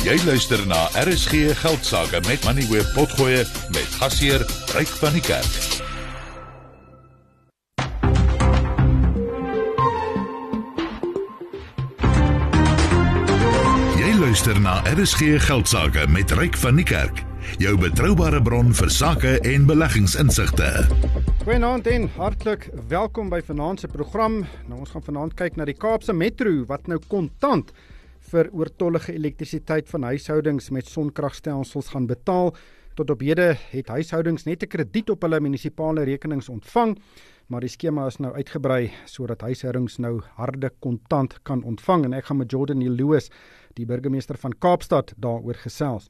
Jy luister na RSG Geldsake met Moneyweb potgoeie met gasheer Ryk van die Kerk. Jy luister na RSG Geldsake met Ryk van die Kerk. Jou betroubare bron vir sake en beleggingsinsigte. Goeienaand en hartlik welkom by vanaand se program. Nou, ons gaan vanaand kyk na die Kaapse Metro wat nou kontant vir oortollige elektrisiteit van huishoudings met sonkragstelsels gaan betaal. Tot op hede het huishoudings net 'n krediet op hulle munisipale rekenings ontvang, maar die skema is nou uitgebrei sodat huishoudings nou harde kontant kan ontvang. En ek gaan met Jordan Lewis, die burgemeester van Kaapstad, daaroor gesels.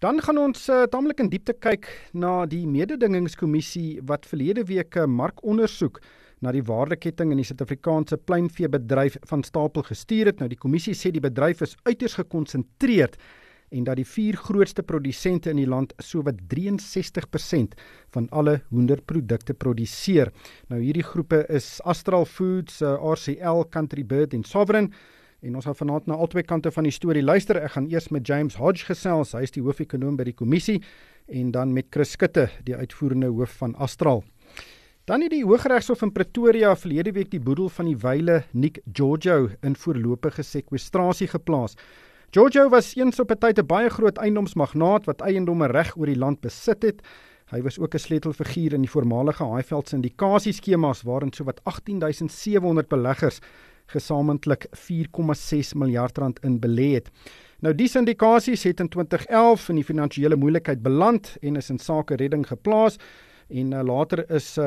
Dan gaan ons tamelik in diepte kyk na die mededingingskommissie wat verlede week 'n markondersoek na die waardeketting in die Suid-Afrikaanse pluimveebedryf van stapel gestuur het. Nou, die kommissie sê die bedryf is uiters gekonsentreerd en dat die 4 grootste produsente in die land sowat 63% van alle hoenderprodukte produseer. Nou, hierdie groepe is Astral Foods, RCL, Country Bird en Sovereign. En ons gaan vanaand na albei kante van die storie luister. Ek gaan eers met James Hodge gesels, hy is die hoofekonoom by die kommissie, en dan met Chris Skutte, die uitvoerende hoof van Astral. Dan het die Hooggeregshof in Pretoria verlede week die boedel van die wyle Nick Giorgio in voorlopige sekwestrasie geplaas. Giorgio was eens op 'n tyd 'n baie groot eiendomsmagnaat wat eiendomme reg oor die land besit het. Hy was ook 'n sleutelfiguur in die voormalige Highveld syndikasieskemas waarin sowat 18.700 beleggers gesamentlik 4,6 miljard rand in belê het. Nou, die syndikasies het in 2011 in die finansiële moeilikheid beland en is in sake redding geplaas. En later is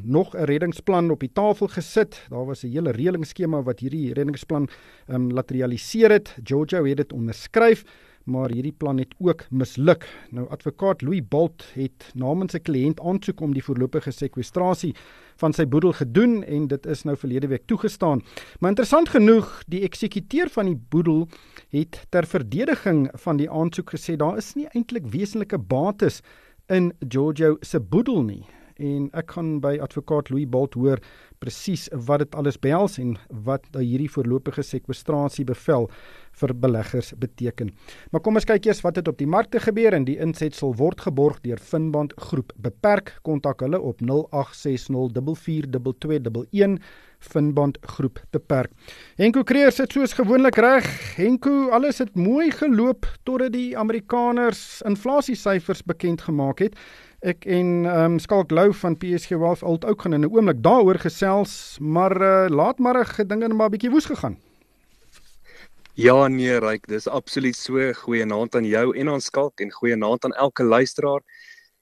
nog 'n reddingsplan op die tafel gesit. Daar was 'n hele reëlingsskema wat hierdie reddingsplan laat realiseer het. Giorgio het dit onderskryf, maar hierdie plan het ook misluk. Nou, advokaat Louis Bolt het namens 'n kliënt aansoek om die voorlopige sekwestrasie van sy boedel gedoen en dit is nou verlede week toegestaan. Maar interessant genoeg, die eksekuteur van die boedel het ter verdediging van die aansoek gesê daar is nie eintlik wesenlike bates in Giorgio se boedel nie. En ek gaan by advokaat Louis Bolt hoor presies wat dit alles behels en wat hierdie voorlopige sekwestrasie bevel vir beleggers beteken. Maar kom ons kyk eers wat het op die markte gebeur en die insetsel word geborg deur Finband Groep Beperk. Kontak hulle op 0860442211 Finband Groep Beperk. Henko Kreer sit soos gewoonlik reg. Henko, alles het mooi geloop totdat die Amerikaners inflasiesyfers bekend gemaak het. Ek en Skalk Lou van PSG Wealth ook gaan in 'n oomblik daaroor gesels, maar laatmiddag dinge maar 'n bietjie woes gegaan. Ja nee, Ryk, dis absoluut so. Goeienaand aan jou en aan Skalk en goeienaand aan elke luisteraar.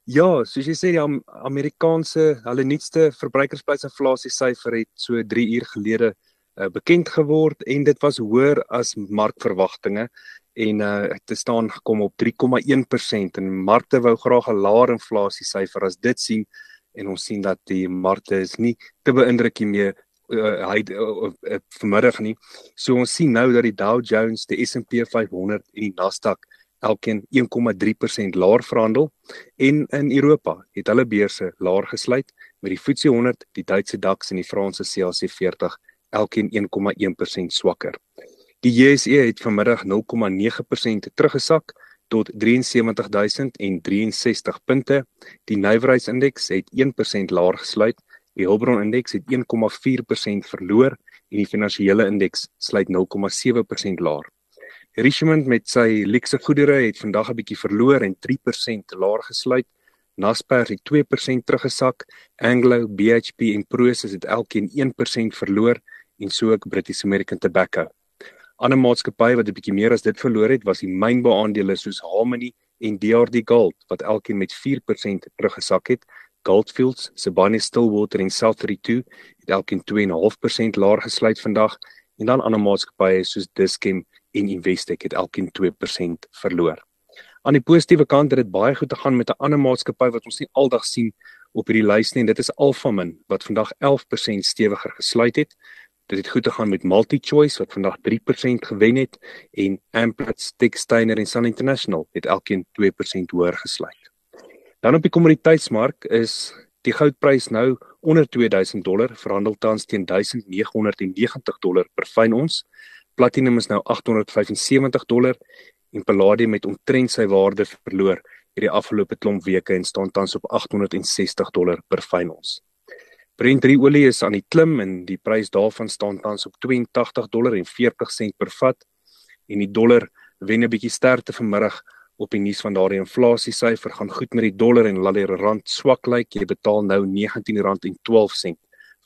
Ja, soos jy sê, die Amerikaanse, hulle nuutste verbruikersprysinflasiesyfer het so 3 uur gelede bekend geword en dit was hoër as markverwagtinge. En het te staan gekom op 3,1% en markte wou graag 'n laer inflasiesyfer as dit sien en ons sien dat die markte is nie te beïndruk meer vanmiddag nie. So ons sien nou dat die Dow Jones, die S&P 500 en die Nasdaq elkeen 1,3% laer verhandel en in Europa het hulle beurse laer gesluit met die FTSE 100, die Duitse DAX en die Franse CAC 40 elkeen 1,1% swakker. Die JSE het vanmiddag 0,9% teruggesak tot 73.063 punte. Die nywerheidsindeks het 1% laer gesluit. Die hulpbronindeks het 1,4% verloor en die finansiële indeks sluit 0,7% laer. Richmond met sy luukse goedere het vandag 'n bietjie verloor en 3% laer gesluit. Naspers het 2% teruggesak. Anglo, BHP en Prosus het elkeen 1% verloor en so ook British American Tobacco. Ander maatskappye wat 'n bietjie meer as dit verloor het, was die mynbou-aandele soos Harmony en DRD Gold wat elkeen met 4% teruggesak het. Goldfields, Sibanye-Stillwater en South32 het elkeen 2,5% laer gesluit vandag en dan ander maatskappye soos Dischem en Investec het elkeen 2% verloor. Aan die positiewe kant het dit baie goed te gaan met 'n ander maatskappy wat ons nie aldag sien op hierdie lys nie en dit is Alphamin wat vandag 11% stewiger gesluit het. Dit het goed te gaan met MultiChoice wat vandag 3% gewen het en Amplats, Techsteiner en Sun International het elkeen 2% hoër gesluit. Dan op die kommoditeitsmark is die goudprys nou onder $2000, verhandel tans teen $1990 per fyn ons. Platinum is nou $875 en palladium het omtrent sy waarde verloor hierdie afgelope klomp weke en staan tans op $860 per fyn ons. Brent olie is aan die klim en die prys daarvan staan tans op $82.40 per vat en die dollar wen 'n bietjie sterkte vanmiddag op die nuus van daardie inflasiesyfer. Gaan goed met die dollar en laat die rand swak lyk. Jy betaal nou R19.12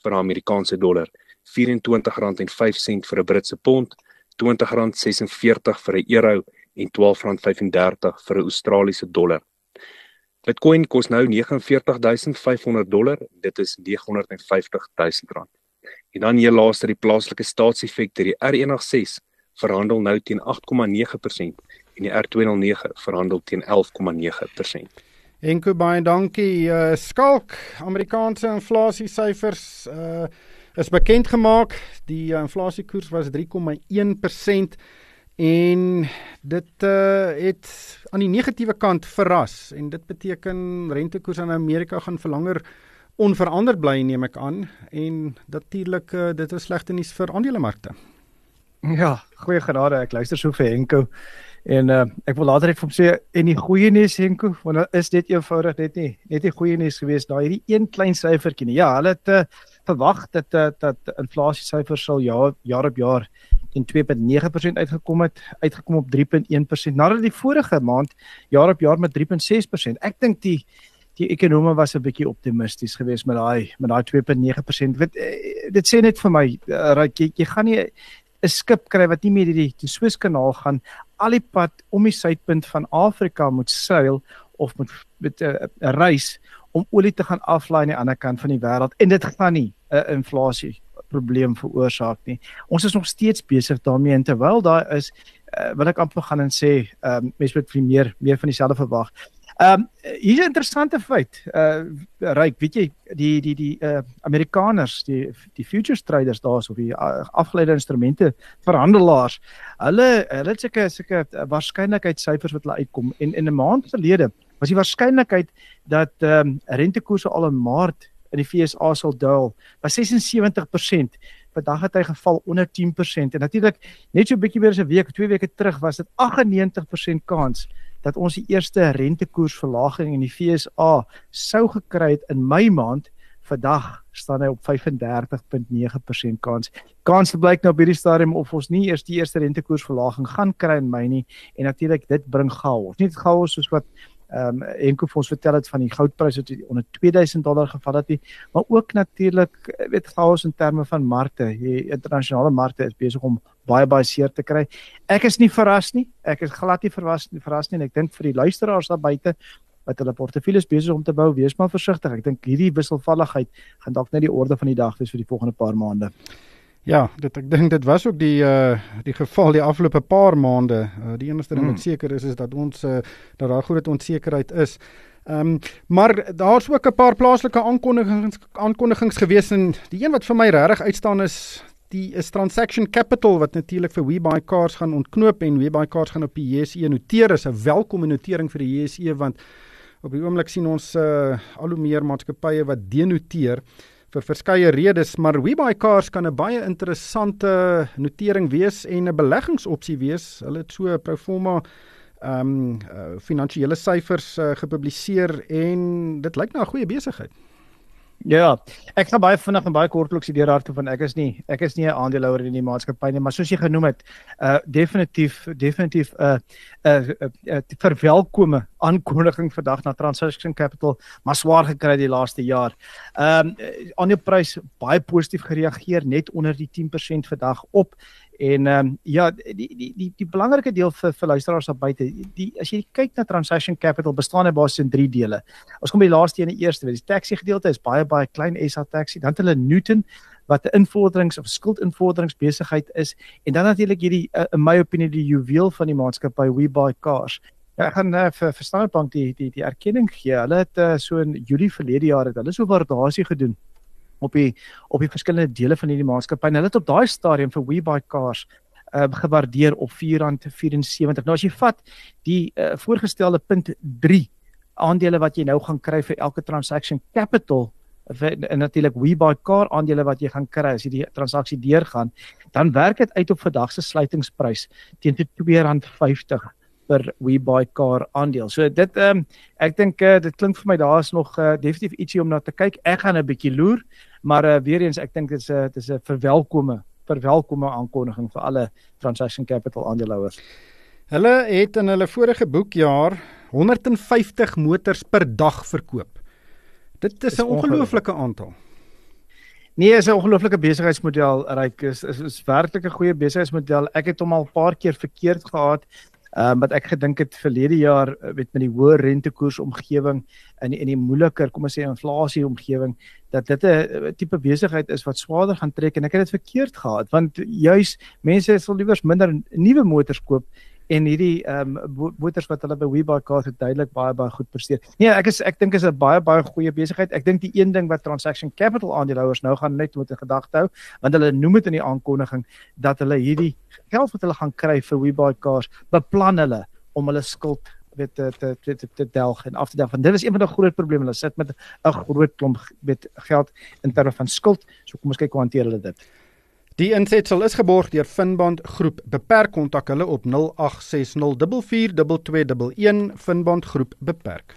vir 'n Amerikaanse dollar, R24.05 vir 'n Britse pond, R20.46 vir 'n euro en R12.35 vir 'n Australiese dollar. Bitcoin kos nou $49.500, dit is R950.000. En dan hier laaste die plaaslike staatseffekte, die R106 verhandel nou teen 8,9% en die R209 verhandel teen 11,9%. Enko, baie dankie. Skalk, Amerikaanse inflasiesyfers is bekend gemaak. Die inflasiekoers was 3,1% en dit het aan die negatiewe kant verras en dit beteken rentekoers in Amerika gaan vir langer onveranderd bly, neem ek aan, en natuurlik dit is slegte nuus vir aandelemarkte. Ja, goeie genade, ek luister so vir Henko en ek wil later net vir hom sê, en die goeie nuus Henko, want is dit eenvoudig net nie goeie nuus gewees, daar hierdie een klein syfertjie nie. Ja, hulle het verwag dat inflasiesyfers sal jaar op jaar in 2,9% uitgekom op 3,1%, nadat die vorige maand jaar op jaar met 3,6%. Ek dink die ekonome was 'n bietjie optimisties geweest met daai 2,9%. Dit sê net vir my, jy gaan nie 'n skip kry wat nie meer die Suezkanaal gaan, al die pad om die suidpunt van Afrika moet seil of met 'n reis om olie te gaan aflaai aan die ander kant van die wêreld, en dit gaan nie 'n inflasieprobleem veroorsaak nie. Ons is nog steeds besig daarmee, en terwyl daar is, wil ek amper gaan en sê, mense moet meer van dieselfde verwag. Hier 'n interessante feit, Ryk, weet jy, die Amerikaners, die futures traders daar, of die afgeleide instrumente verhandelaars, hulle het sulke waarskynlikheidssyfers wat hulle uitkom, en in 'n maand gelede was die waarskynlikheid dat rentekoerse al in Maart in die VSA sal daal, was 76%. Vandag het hy geval onder 10%, en natuurlik net so 'n bietjie meer as 'n week, 2 weke terug was dit 98% kans dat ons die eerste rentekoersverlaging in die VSA sou gekry het in Mei maand. Vandag staan hy op 35,9% kans. Kans blyk nou op hierdie stadium of ons nie eers die eerste rentekoersverlaging gaan kry in Mei nie, en natuurlik dit bring chaos. Nie chaos soos wat Enko vir ons vertel het van die goudprys wat onder $2000 geval het nie, maar ook natuurlik chaos in terme van markte. Die internasionale markte is besig om baie seer te kry. Ek is nie verras nie, ek is glad nie verras nie, en ek dink vir die luisteraars daar buite wat hulle portefeuilles besig om te bou, wees maar versigtig. Ek dink hierdie wisselvalligheid gaan dalk net die orde van die dag wees vir die volgende paar maande. Ja, ek dink dit was ook die geval die afgelope paar maande. Die enigste ding wat seker is dat dat daar groot onsekerheid is. Maar daar's ook 'n paar plaaslike aankondigings gewees, en die een wat vir my regtig uitstaan is Transaction Capital, wat natuurlik vir WeBuyCars gaan ontknoop, en WeBuyCars gaan op die JSE noteer. Is 'n welkome notering vir die JSE, want op die oomblik sien ons al hoe meer maatskappye wat denoteer vir verskeie redes, maar WeBuyCars kan 'n baie interessante notering wees en 'n beleggingsopsie wees. Hulle het so proforma finansiële syfers gepubliseer, en dit lyk na 'n goeie besigheid. Ja, ek gaan baie vinnig en baie kortliks die deur daartoe van ek is nie 'n aandeelhouer in die maatskappy nie, maar soos jy genoem het, definitief verwelkome aankondiging vandag na Transaction Capital, maar swaar gekry die laaste jaar. Aandeleprys baie positief gereageer, net onder die 10% vandag op. En die belangrike deel vir luisteraars daar buite, as jy kyk na Transaction Capital, bestaan hy basies in 3 dele. Ons kom by die laaste een, die eerste, die taxi gedeelte is baie klein SA taxi, dan het hulle Newton wat 'n inforderings of skuldinvorderingsbesigheid is, en dan natuurlik hierdie in my opinie die juweel van die maatskappy WeBuyCars. Ja, ek gaan vir Standard Bank die erkenning gee. Hulle het so in Julie verlede jaar het hulle so waardasie gedoen op die verskillende dele van hierdie maatskappy, en hulle het op daai stadium vir WeBuyCars gewaardeer op R4.74. Nou as jy vat die voorgestelde punt 3 aandele wat jy nou gaan kry vir elke Transaction Capital, en natuurlik WeBuyCars aandele wat jy gaan kry as jy die transaksie deurgaan, dan werk dit uit op vandag se sluitingsprys teen R2.50 per WeBuyCar aandeel. So dit ek dink dit klink vir my daar is nog definitief ietsie om na te kyk. Ek gaan 'n bietjie loer, maar weer eens ek dink dit is 'n verwelkome aankondiging vir alle Transaction Capital aandeelhouers. Hulle het in hulle vorige boekjaar 150 motors per dag verkoop. Dit is 'n ongelooflike aantal. Nee, is 'n ongelooflike besigheidsmodel, Ryk. Is werklik 'n goeie besigheidsmodel. Ek het hom al 'n paar keer verkeerd gehad, wat ek gedink het verlede jaar met die hoë rentekoers omgewing en die moeiliker, kom ons sê inflasie omgewing, dat dit 'n tipe besigheid is wat swaarder gaan trek en ek het dit verkeerd gehad, want juis mense sal liewers minder nuwe motors koop en hierdie motors wat hulle by WeBuyCar het duidelik baie goed presteer. Nee, ek dink is 'n baie goeie besigheid. Ek dink die een ding wat Transaction Capital aandeelhouers nou gaan net moet in gedagte hou, want hulle noem dit in die aankondiging dat hulle hierdie geld wat hulle gaan kry vir WeBuyCars, beplan hulle om hulle skuld te delg en af te delg. Want dit is een van die groot probleme. Hulle sit met 'n groot klomp met geld in terme van skuld. So kom ons kyk hoe hanteer hulle dit. Die insetsel is geborg deur Finbond Groep. Beperk kontak hulle op 0860442211. Finbond Groep beperk.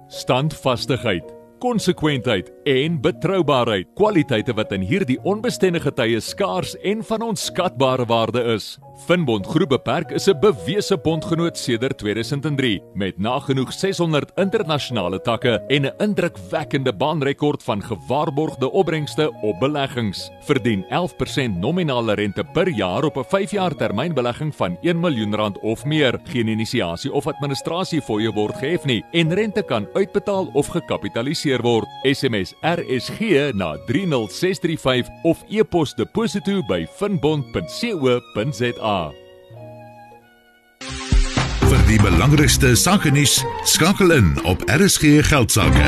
Standvastigheid, konsekwentheid en betroubaarheid. Kwaliteite wat in hierdie onbestendige tye skaars en van onskatbare waarde is. Finbond Groep beperk is 'n bewese bondgenoot sedert 2003 met nagenoeg 600 internasionale takke en 'n indrukwekkende baanrekord van gewaarborgde opbrengste op beleggings. Verdien 11% nominale rente per jaar op 'n 5-jaar termynbelegging van R1 miljoen of meer. Geen inisiasie of administrasie fooie word gehef nie en rente kan uitbetaal of gekapitaliseer word. SMS RSG na 30635 of e-pos deposito by finbond.co.za. Vir die belangrikste sakenuus, skakel in op RSG Geldsake.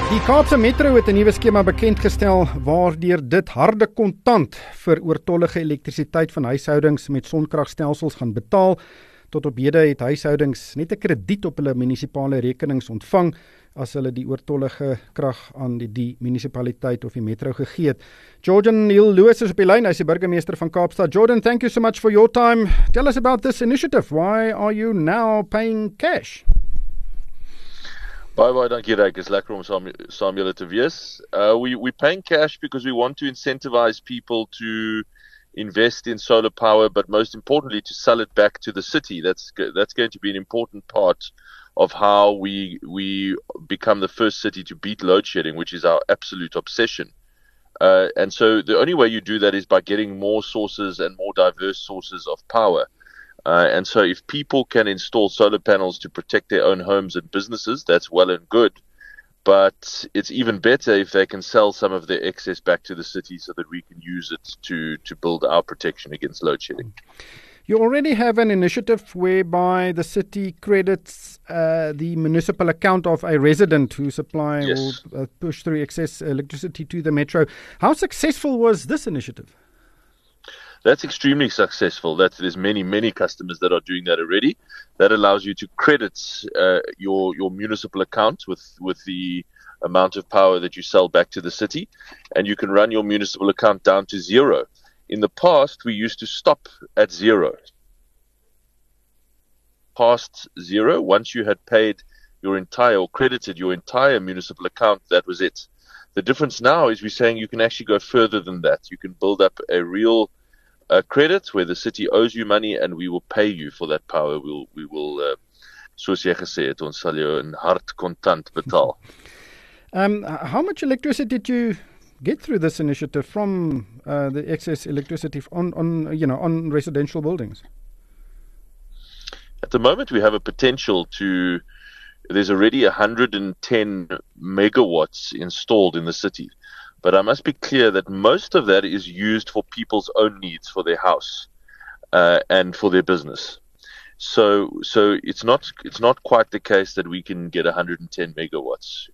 Die Kaapse Metro het 'n nuwe skema bekendgestel waardeur dit harde kontant vir oortollige elektrisiteit van huishoudings met sonkragstelsels gaan betaal. Tot op hede het huishoudings net 'n krediet op hulle munisipale rekenings ontvang as hulle die oortollige krag aan die munisipaliteit of die metro gegee het. Jordan Neil Lewis is op die lyn, hy is die burgemeester van Kaapstad. Jordan, thank you so much for your time. Tell us about this initiative. Why are you now paying cash? Baie dankie Ryk, is lekker om saam julle te wees. We paying cash because we want to incentivize people to invest in solar power, but most importantly to sell it back to the city. That's going to be an important part of how we become the first city to beat load shedding, which is our absolute obsession. And so the only way you do that is by getting more sources and more diverse sources of power. And so if people can install solar panels to protect their own homes and businesses, that's well and good. But it's even better if they can sell some of their excess back to the city so that we can use it to build our protection against load shedding. You already have an initiative whereby the city credits the municipal account of a resident who supply Yes. or push through excess electricity to the metro. How successful was this initiative? That's extremely successful. There's many customers that are doing that already. That allows you to credit your municipal account with the amount of power that you sell back to the city, and you can run your municipal account down to zero. In the past, we used to stop at zero. Past zero, once you had paid your entire or credited your entire municipal account, that was it. The difference now is we're saying you can actually go further than that. You can build up a real credit where the city owes you money and we will pay you for that power. We will soos jy gesê het, ons sal jou in hard kontant betaal. How much electricity did you get through this initiative from the excess electricity on residential buildings? At the moment, we have a potential there's already 110 megawatts installed in the city. But I must be clear that most of that is used for people's own needs, for their house and for their business. So it's not quite the case that we can get 110 megawatts.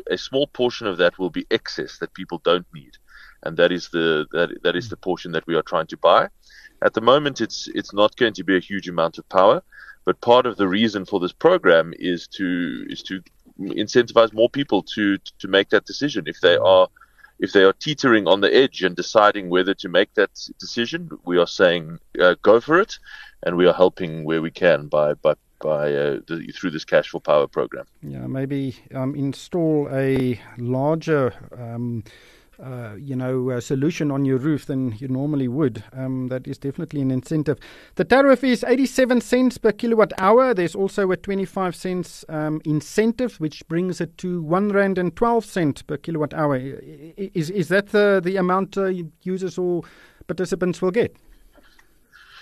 A small portion of that will be excess that people don't need, and that is the portion that we are trying to buy. At the moment, it's not going to be a huge amount of power, but part of the reason for this program is to incentivize more people to make that decision. If they are if they are teetering on the edge and deciding whether to make that decision, we are saying go for it, and we are helping where we can through this Cash for Power program. Yeah, maybe install a larger solution on your roof than you normally would. That is definitely an incentive. The tariff is 87 cents per kilowatt hour. There's also a 25 cents incentive, which brings it to R1.12 per kilowatt hour. Is that the amount users or participants will get?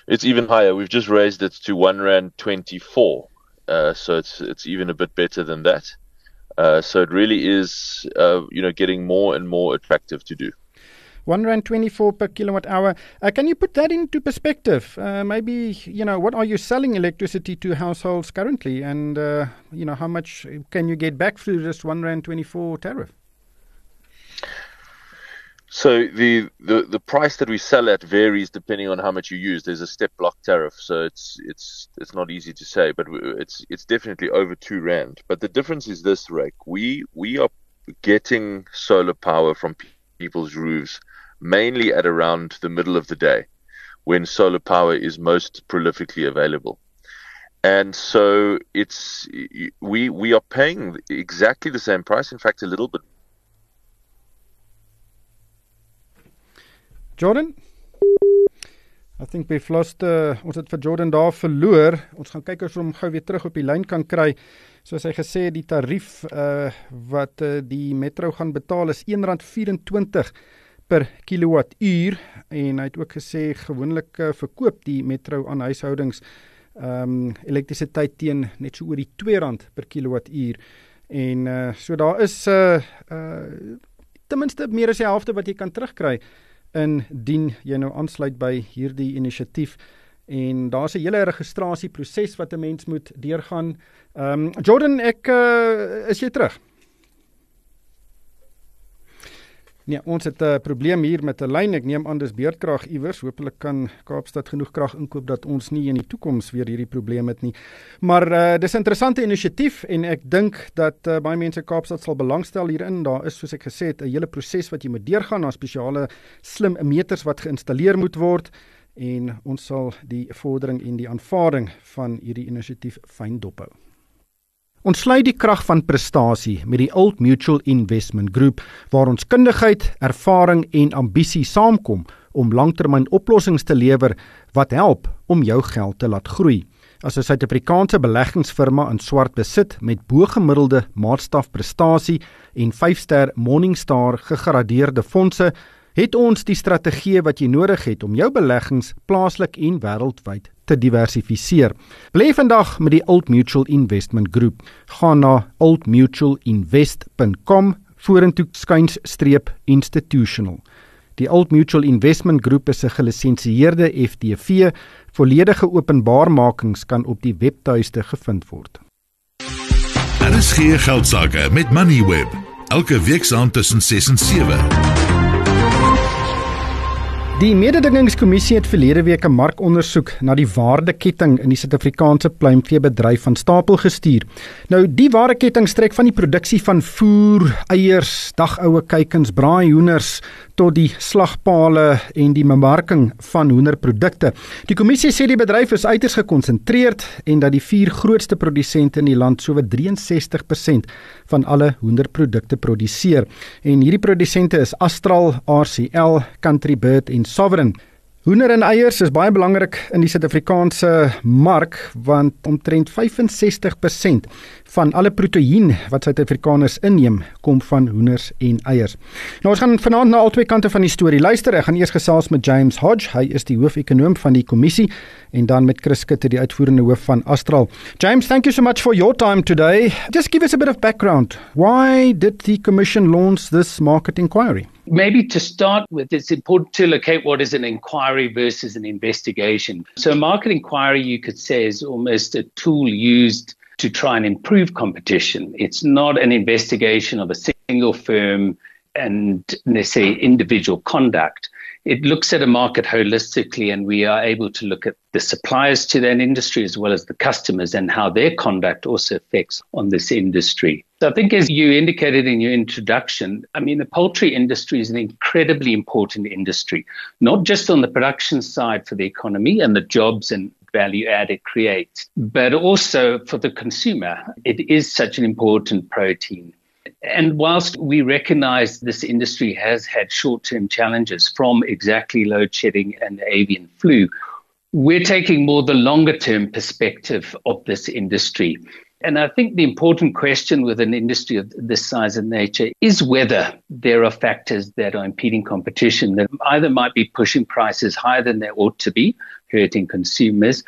It's even higher. We've just raised it to R1.24, so it's even a bit better than that. So it really is, getting more and more attractive to do. R1.24 per kilowatt hour. Can you put that into perspective? Maybe, what are you selling electricity to households currently, and how much can you get back through this R1.24 tariff? So the price that we sell at varies depending on how much you use. There's a step block tariff, so it's not easy to say, but it's definitely over R2. But the difference is this, Rick. We are getting solar power from people's roofs mainly at around the middle of the day, when solar power is most prolifically available. And so we are paying exactly the same price, in fact a little bit. Jordan? I think we've lost, ons het vir Jordan daar verloor. Ons gaan kyk of ons hom gou weer terug op die lyn kan kry. Soos hy gesê, die tarief wat die Metro gaan betaal is R1.24 per kilowattuur, en hy het ook gesê gewoonlik verkoop die Metro aan huishoudings elektrisiteit teen net so oor die R2 per kilowattuur. En so daar is ten minste meer as die helfte wat jy kan terugkry indien jy nou aansluit by hierdie inisiatief. En daar's 'n hele registrasieproses wat 'n mens moet deurgaan. Jordan, is jy terug? Nee, ons het 'n probleem hier met 'n lyn. Ek neem aan dis beurtkrag iewers. Hoopelik kan Kaapstad genoeg krag inkoop dat ons nie in die toekoms weer hierdie probleem het nie. Maar dis 'n interessante inisiatief, en ek dink dat baie mense in Kaapstad sal belangstel hierin. Daar is, soos ek gesê het, 'n hele proses wat jy moet deurgaan. Daar spesiale slim meters wat geïnstalleer moet word, en ons sal die vordering en die aanvaarding van hierdie inisiatief fyn dophou. Ons sluit die krag van prestasie met die Old Mutual Investment Group, waar ons kundigheid, ervaring en ambisie saamkom om langtermyn oplossings te lewer wat help om jou geld te laat groei. As 'n Suid-Afrikaanse beleggingsfirma in swart besit met bo-gemiddelde maatstafprestasie en 5-ster Morningstar gegradeerde fondse, het ons die strategie wat jy nodig het om jou beleggings plaaslik en wêreldwyd te diversifiseer. Belê vandag met die Old Mutual Investment Group. Gaan na oldmutualinvest.com /institutional. Die Old Mutual Investment Group is 'n gelisensieerde FTV. Volledige openbaarmakings kan op die webtuiste gevind word. RSG Geldsake met Moneyweb. Elke week tussen 6 en 7. Die mededingingskommissie het verlede week 'n markondersoek na die waardeketting in die Suid-Afrikaanse pluimveebedryf van stapel gestuur. Nou, die waardeketting strek van die produksie van voer, eiers, dagoue kuikens, braaihoenders tot die slagpale en die bemarking van hoenderprodukte. Die kommissie sê die bedryf is uiters gekonsentreerd en dat die 4 grootste produsente in die land sowat 63% van alle hoenderprodukte produseer. En hierdie produsente is Astral, RCL, Country Bird en Sovereign. Hoender en eiers is baie belangrik in die Suid-Afrikaanse mark, want omtrent 65% van alle proteïen wat Suid-Afrikaners inneem, kom van hoenders en eiers. Nou, ons gaan vanaand na al twee kante van die storie luister. Ek gaan eers gesels met James Hodge, hy is die hoofekonoom van die kommissie, en dan met Chris Skutte, die uitvoerende hoof van Astral. James, thank you so much for your time today. Just give us a bit of background. Why did the commission launch this market inquiry? Maybe to start with, it's important to locate what is an inquiry versus an investigation. So a market inquiry, you could say, is almost a tool used to try and improve competition. It's not an investigation of a single firm and necessarily individual conduct. It looks at a market holistically, and we are able to look at the suppliers to that industry as well as the customers and how their conduct also affects on this industry. So I think, as you indicated in your introduction, the poultry industry is an incredibly important industry, not just on the production side for the economy and the jobs and value add it creates, but also for the consumer. It is such an important protein. And whilst we recognize this industry has had short-term challenges from exactly load shedding and avian flu, we're taking more the longer-term perspective of this industry. And I think the important question with an industry of this size and nature is whether there are factors that are impeding competition that either might be pushing prices higher than they ought to be, hurting consumers,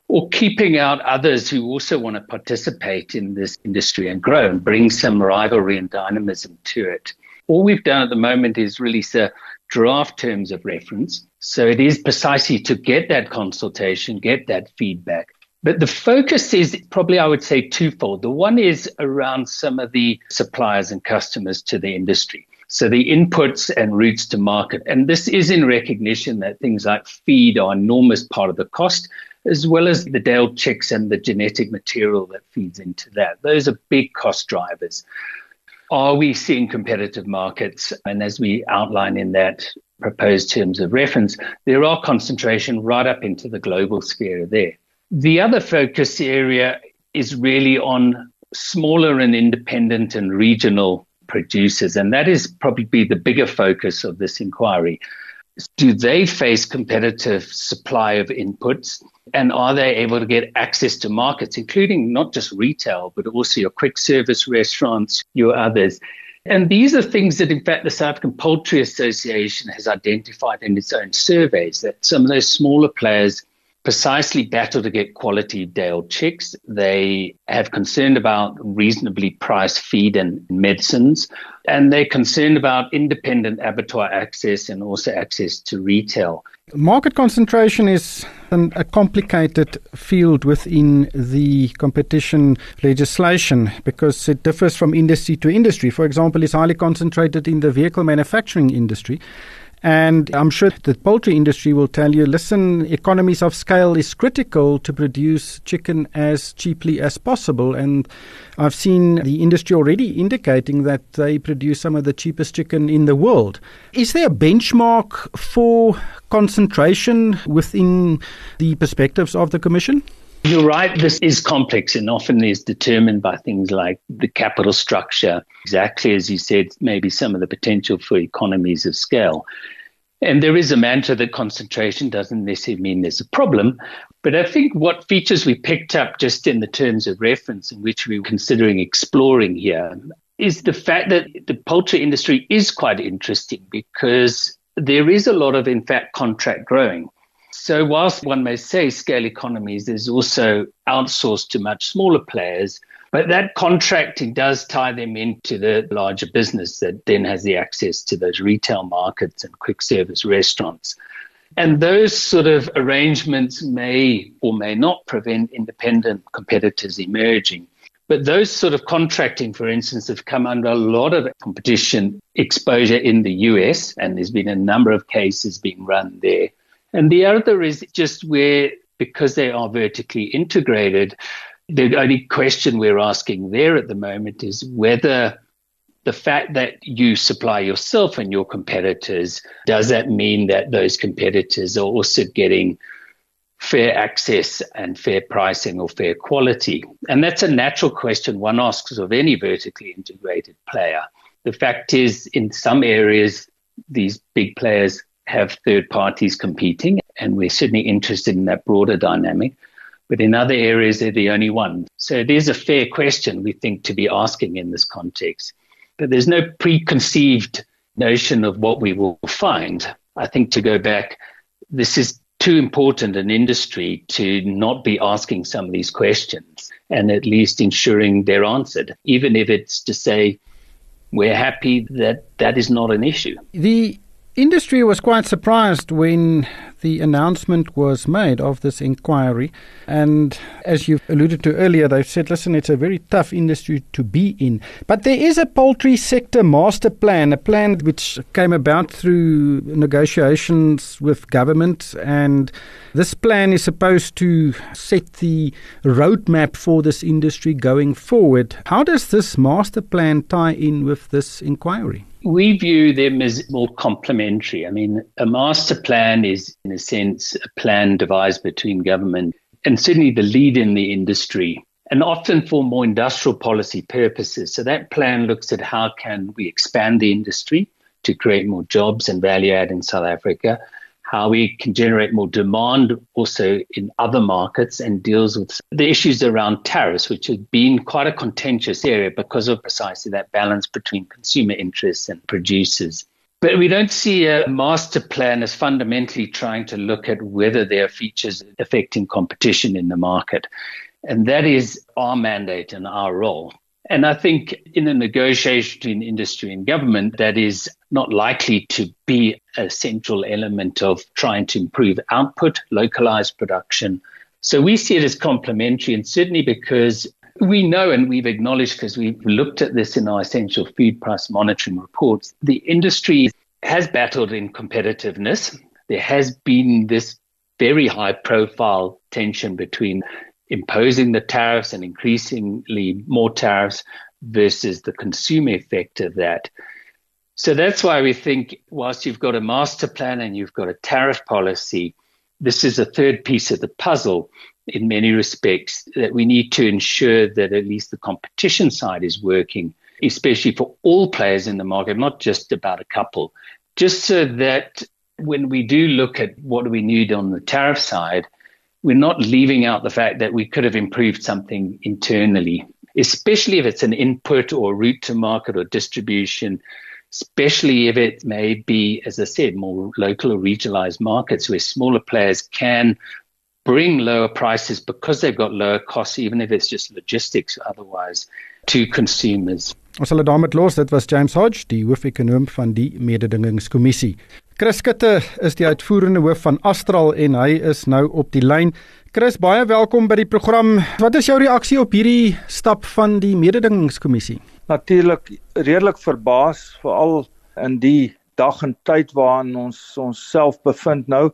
or keeping out others who also want to participate in this industry and grow and bring some rivalry and dynamism to it. All we've done at the moment is release a draft terms of reference. So it is precisely to get that consultation, get that feedback. But the focus is probably, I would say, twofold. The one is around some of the suppliers and customers to the industry. So the inputs and routes to market. And this is in recognition that things like feed are an enormous part of the cost, as well as the day-old chicks and the genetic material that feeds into that. Those are big cost drivers. Are we seeing competitive markets? And as we outline in that proposed terms of reference, there are concentration right up into the global sphere there. The other focus area is really on smaller and independent and regional producers, and that is probably the bigger focus of this inquiry. Do they face competitive supply of inputs, and are they able to get access to markets, including not just retail, but also your quick service restaurants, your others? And these are things that, in fact, the South African Poultry Association has identified in its own surveys, that some of those smaller players precisely battle to get quality day-old chicks. They have concern about reasonably priced feed and medicines, and they're concerned about independent abattoir access and also access to retail. Market concentration is a complicated field within the competition legislation because it differs from industry to industry. For example, it's highly concentrated in the vehicle manufacturing industry. And I'm sure the poultry industry will tell you, listen, economies of scale is critical to produce chicken as cheaply as possible. And I've seen the industry already indicating that they produce some of the cheapest chicken in the world. Is there a benchmark for concentration within the perspectives of the Commission? You're right. This is complex and often is determined by things like the capital structure, exactly as you said, maybe some of the potential for economies of scale. And there is a mantra that concentration doesn't necessarily mean there's a problem. But I think what features we picked up just in the terms of reference in which we were considering exploring here is the fact that the poultry industry is quite interesting because there is a lot of, in fact, contract growing. So whilst one may say scale economies, there's also outsourced to much smaller players, but that contracting does tie them into the larger business that then has the access to those retail markets and quick service restaurants. And those sort of arrangements may or may not prevent independent competitors emerging. But those sort of contracting, for instance, have come under a lot of competition exposure in the US, and there's been a number of cases being run there. And the other is just where, because they are vertically integrated, the only question we're asking there at the moment is whether the fact that you supply yourself and your competitors, does that mean that those competitors are also getting fair access and fair pricing or fair quality? And that's a natural question one asks of any vertically integrated player. The fact is, in some areas, these big players have third parties competing, and we're certainly interested in that broader dynamic. But in other areas, they're the only one. So it is a fair question, we think, to be asking in this context. But there's no preconceived notion of what we will find. I think, to go back, this is too important an industry to not be asking some of these questions and at least ensuring they're answered, even if it's to say we're happy that that is not an issue. The Industry was quite surprised when the announcement was made of this inquiry. And as you alluded to earlier, they've said, listen, it's a very tough industry to be in. But there is a poultry sector master plan, a plan which came about through negotiations with government. And this plan is supposed to set the roadmap for this industry going forward. How does this master plan tie in with this inquiry? We view them as more complementary. I mean, a master plan is, in a sense, a plan devised between government and certainly the lead in the industry, and often for more industrial policy purposes. So that plan looks at how can we expand the industry to create more jobs and value add in South Africa, how we can generate more demand also in other markets, and deals with the issues around tariffs, which has been quite a contentious area because of precisely that balance between consumer interests and producers. But we don't see a master plan as fundamentally trying to look at whether there are features affecting competition in the market. And that is our mandate and our role. And I think in a negotiation between industry and government, that is not likely to be a central element of trying to improve output, localize production. So we see it as complementary, and certainly because we know, and we've acknowledged because we've looked at this in our essential food price monitoring reports, the industry has battled in competitiveness. There has been this very high profile tension between imposing the tariffs and increasingly more tariffs versus the consumer effect of that. So that's why we think whilst you've got a master plan and you've got a tariff policy, this is a third piece of the puzzle in many respects, that we need to ensure that at least the competition side is working, especially for all players in the market, not just about a couple, just so that when we do look at what do we need on the tariff side, we're not leaving out the fact that we could have improved something internally, especially if it's an input or route to market or distribution, especially if it may be, as I said, more local or regionalized markets where smaller players can bring lower prices because they've got lower costs, even if it's just logistics otherwise, to consumers. Ons sal dit daarmee los. Dit was James Hodge, die hoofekonoom van die mededingingskommissie. Chris Skutte is die uitvoerende hoof van Astral en hy is nou op die lyn. Chris, baie welkom by die program. Wat is jou reaksie op hierdie stap van die mededingingskommissie? Natuurlik redelik verbaas, veral in die dag en tyd waarin ons self bevind nou.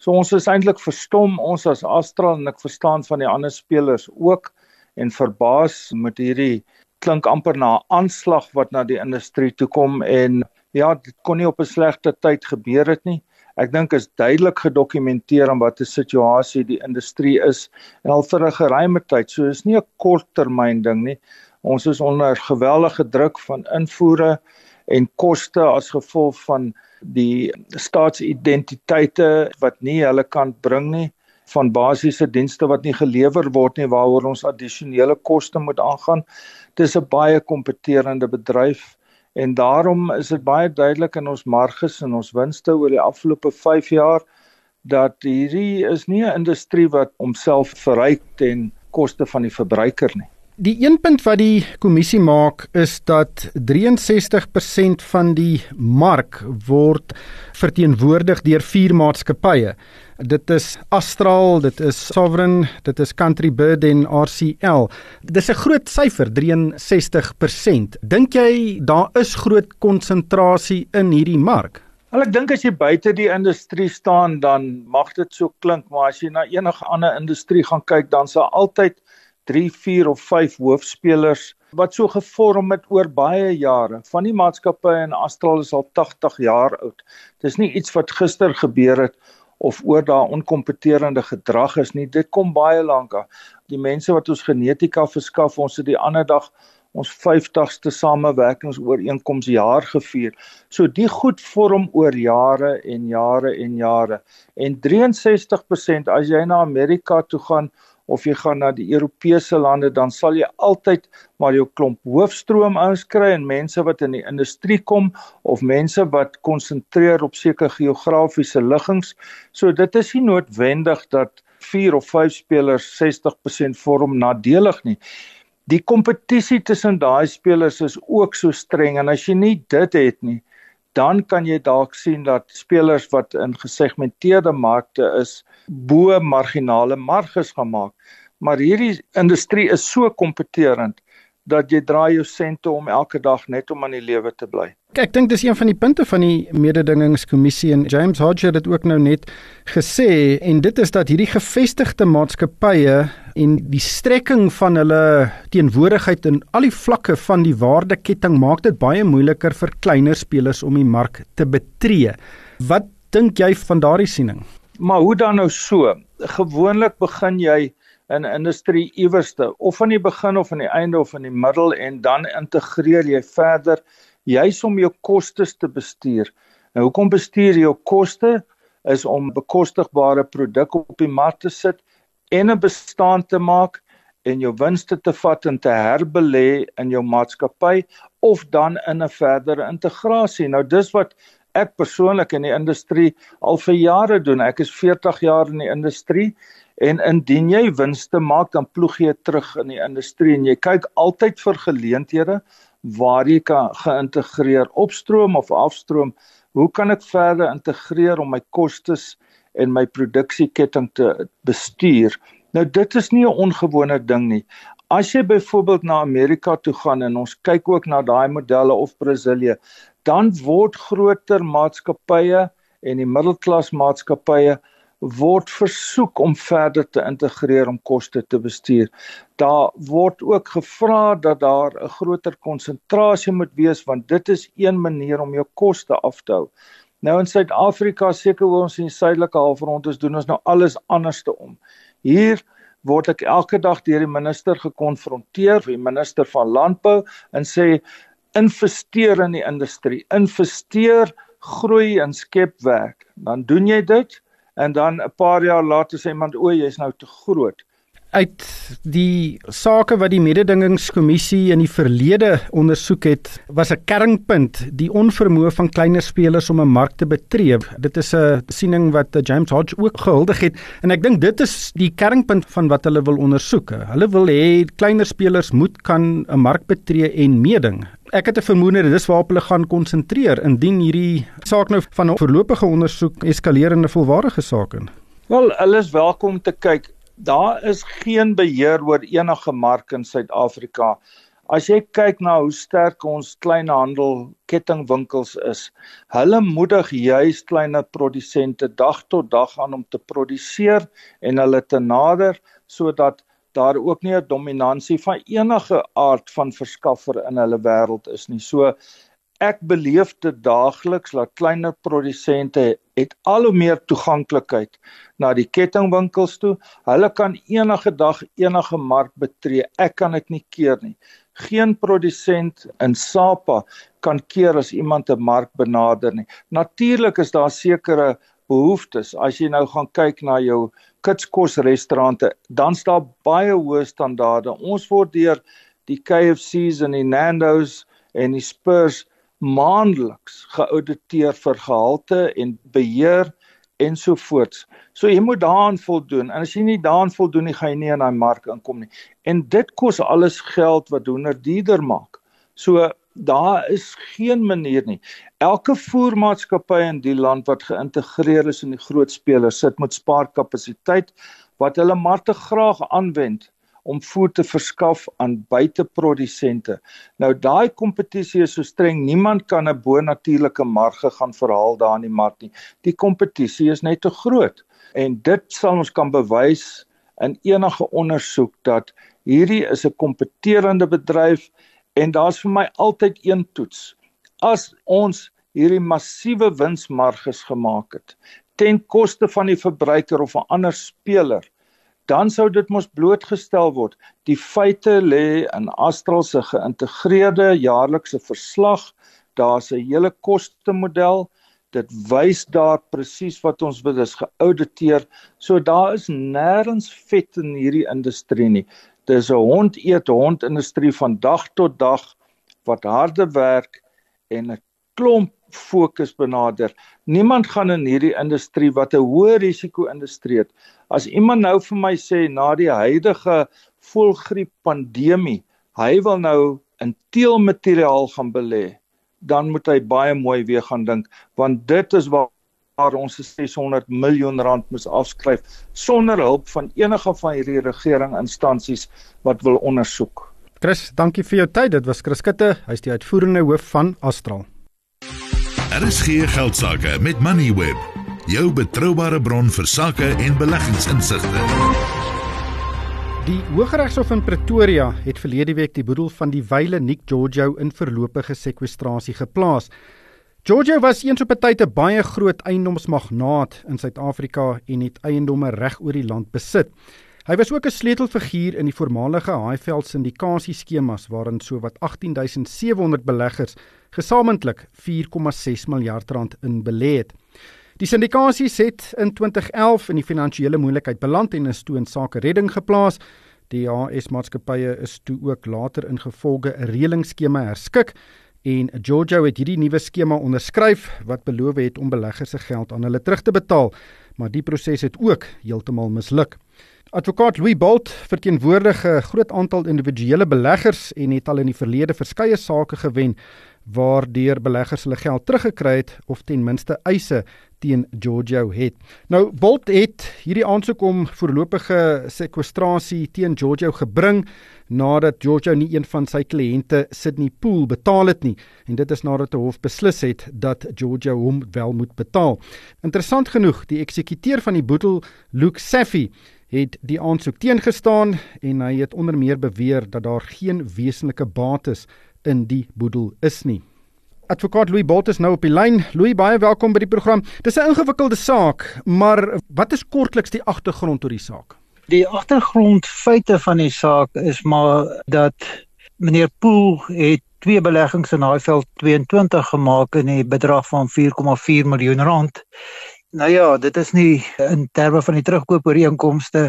So ons is eintlik verstom, ons as Astral, en ek verstaan van die ander spelers ook, en verbaas met hierdie klink amper na 'n aanslag wat na die industrie toe kom, en ja, dit kon nie op 'n slegte tyd gebeur het nie. Ek dink is duidelik gedokumenteer aan wat 'n situasie die industrie is, en al vir 'n geruime tyd, so is nie 'n korttermyn ding nie. Ons is onder geweldige druk van invoere en koste as gevolg van die staatsidentiteite wat nie hulle kan bring nie, van basiese dienste wat nie gelewer word nie, waaroor ons addisionele koste moet aangaan. Dit is 'n baie kompeterende bedryf, en daarom is dit baie duidelik in ons marges en ons winste oor die afgelope 5 jaar, dat hierdie is nie 'n industrie wat homself verryk ten koste van die verbruiker nie. Die een punt wat die kommissie maak is dat 63% van die mark word verteenwoordig deur 4 maatskappye. Dit is Astral, dit is Sovereign, dit is Country Bird en RCL. Dis 'n groot syfer, 63%. Dink jy daar is groot konsentrasie in hierdie mark? Wel, ek dink as jy buite die industrie staan, dan mag dit so klink, maar as jy na enige ander industrie gaan kyk, dan sal altyd 3, 4 of 5 hoofspelers wat so gevorm het oor baie jare. Van die maatskappye in Astral is al 80 jaar oud. Dis nie iets wat gister gebeur het of oor daar onkompeterende gedrag is nie. Dit kom baie lank af. Die mense wat ons genetika verskaf, ons het die ander dag ons 50ste samewerkingsooreenkomsjaar gevier. So die goed vorm oor jare en jare en jare. En 63%, as jy na Amerika toe gaan, of jy gaan na die Europese lande, dan sal jy altyd maar jou klomp hoofstroom ouens kry, en mense wat in die industrie kom, of mense wat konsentreer op sekere geografiese liggings. So dit is nie noodwendig dat 4 of 5 spelers 60% vorm nadelig nie. Die kompetisie tussen daai spelers is ook so streng, en as jy nie dit het nie, dan kan jy dalk sien dat spelers wat in gesegmenteerde markte is, bo marginale marges gaan maak. Maar hierdie industrie is so kompeterend, dat jy draai jou sente om elke dag net om aan die lewe te bly. Ek dink dis een van die punte van die mededingingskommissie en James Hodge het dit ook nou net gesê en dit is dat hierdie gevestigde maatskappye en die strekking van hulle teenwoordigheid in al die vlakke van die waardeketting maak dit baie moeiliker vir kleiner spelers om die mark te betree. Wat dink jy van daardie siening? Maar hoe dan nou so? Gewoonlik begin jy in 'n industrie iewerste, of aan die begin of aan die einde of in die middel en dan integreer jy verder, juis om jou kostes te bestuur. Nou hoekom bestuur jy jou koste? Is om bekostigbare produk op die mark te sit en 'n bestaan te maak en jou winste te vat en te herbelê in jou maatskappy of dan in 'n verdere integrasie. Nou dis wat ek persoonlik in die industrie al vir jare doen. Ek is 40 jaar in die industrie en indien jy winste maak, dan ploeg jy terug in die industrie en jy kyk altyd vir geleenthede waar jy kan geïntegreer opstroom of afstroom. Hoe kan ek verder integreer om my kostes en my produksieketting te bestuur? Nou dit is nie 'n ongewone ding nie. As jy byvoorbeeld na Amerika toe gaan en ons kyk ook na daai modelle of Brasilië, dan word groter maatskappye en die middelklas maatskappye word versoek om verder te integreer om koste te bestuur. Daar word ook gevra dat daar 'n groter konsentrasie moet wees, want dit is een manier om jou koste af te hou. Nou in Suid-Afrika, seker hoe ons in die suidelike halfrond is, doen ons nou alles anderste om. Hier word ek elke dag deur die minister gekonfronteer, die minister van landbou, en sê, investeer in die industrie, investeer, groei en skep werk. Dan doen jy dit, en dan 'n paar jaar later sê iemand, o, jy is nou te groot. Uit die sake wat die mededingingskommissie in die verlede ondersoek het, was 'n kernpunt die onvermoë van kleiner spelers om 'n mark te betree. Dit is 'n siening wat James Hodge ook gehuldig het en ek dink dit is die kernpunt van wat hulle wil ondersoek. Hulle wil hê kleiner spelers moet kan 'n mark betree en meeding. Ek het 'n vermoede dis waarop hulle gaan konsentreer indien hierdie saak nou van 'n voorlopige ondersoek eskaleer in 'n volwaardige saak in. Wel, hulle is welkom te kyk. Daar is geen beheer oor enige mark in Suid-Afrika. As jy kyk na hoe sterk ons kleinhandel kettingwinkels is, hulle moedig juis kleiner produsente dag tot dag aan om te produseer en hulle te nader, sodat daar ook nie 'n dominansie van enige aard van verskaffer in hulle wêreld is nie. So ek beleef dit daagliks dat kleiner produsente het al hoe meer toeganklikheid na die kettingwinkels toe. Hulle kan enige dag enige mark betree. Ek kan dit nie keer nie. Geen produsent in SAPA kan keer as iemand 'n mark benader nie. Natuurlik is daar sekere behoeftes. As jy nou gaan kyk na jou kitskosrestaurante, dan is daar baie hoë standaarde. Ons word deur die KFC's en die Nando's en die Spurs maandeliks geauditeer vir gehalte en beheer ensovoorts. So jy moet daaraan voldoen, en as jy nie daaraan voldoen nie, gaan jy nie in daai mark inkom nie. En dit kos alles geld wat hoender duurder maak. So daar is geen manier nie. Elke voermaatskappy in die land wat geïntegreer is in die groot spelers sit met spaarkapasiteit wat hulle maar te graag aanwend om voer te verskaf aan buiteprodusente. Nou daai kompetisie is so streng, niemand kan 'n bonatuurlike marge gaan verhaal daar in die mark nie. Die kompetisie is net te groot. En dit sal ons kan bewys in enige ondersoek dat hierdie is 'n kompeterende bedryf en daar's vir my altyd een toets. As ons hierdie massiewe winsmarges gemaak het ten koste van die verbruiker of 'n ander speler, dan sou dit mos blootgestel word. Die feite lê in Astral se geïntegreerde jaarlikse verslag. Daar's 'n hele kostemodel. Dit wys daar presies wat ons wil, is geauditeer. So daar is nêrens vet in hierdie industrie nie. Dis 'n hond eet hond industrie van dag tot dag wat harde werk en 'n klomp fokus benader. Niemand gaan in hierdie industrie wat 'n hoë risiko industrie het. As iemand nou vir my sê na die huidige voëlgriep pandemie, hy wil nou in teelmateriaal gaan belê, dan moet hy baie mooi weer gaan dink, want dit is waar ons 600 miljoen rand moes afskryf, sonder hulp van enige van hierdie regeringsinstansies wat wil ondersoek. Chris, dankie vir jou tyd. Dit was Chris Kutte, hy is die uitvoerende hoof van Astral. RSG Geldsake met Moneyweb, jou betroubare bron vir sake en beleggingsinsigte. Die Hooggeregshof in Pretoria het verlede week die boedel van die wyle Nick Giorgio in voorlopige sekwestrasie geplaas. Giorgio was eens op 'n tyd 'n baie groot eiendomsmagnaat in Suid-Afrika en het eiendomme reg oor die land besit. Hy was ook 'n sleutelfiguur in die voormalige Highveld syndikasieskemas waarin sowat 18.700 beleggers gesamentlik 4,6 miljard rand in belê het. Die syndikasies het in 2011 in die finansiële moeilikheid beland en is toe in sake redding geplaas. Die HS-maatskappye is toe ook later ingevolge 'n reëlingsskema herskik en Giorgio het hierdie nuwe skema onderskryf wat beloof het om beleggers se geld aan hulle terug te betaal, maar die proses het ook heeltemal misluk. Advokaat Louis Bolt verteenwoordig 'n groot aantal individuele beleggers en het al in die verlede verskeie sake gewen waardeur beleggers hulle geld teruggekry het of ten minste eise teen Giorgio het. Nou, Bolt het hierdie aansoek om voorlopige sekwestrasie teen Giorgio gebring nadat Giorgio nie een van sy kliënte Sydney Pool betaal het nie, en dit is nadat die hof beslis het dat Giorgio hom wel moet betaal. Interessant genoeg, die eksekuteur van die boedel, Luke Safi, het die aansoek teengestaan en hy het onder meer beweer dat daar geen wesenlike bates in die boedel is nie. Advokaat Louis Bolt is nou op die lyn. Louis, baie welkom by die program. Dis 'n ingewikkelde saak, maar wat is kortliks die agtergrond oor die saak? Die agtergrondfeite van die saak is maar dat meneer Poel het 2 beleggings in Highveld 22 gemaak in die bedrag van 4,4 miljoen rand. Nou ja, dit is nie in terme van die terugkoopooreenkomste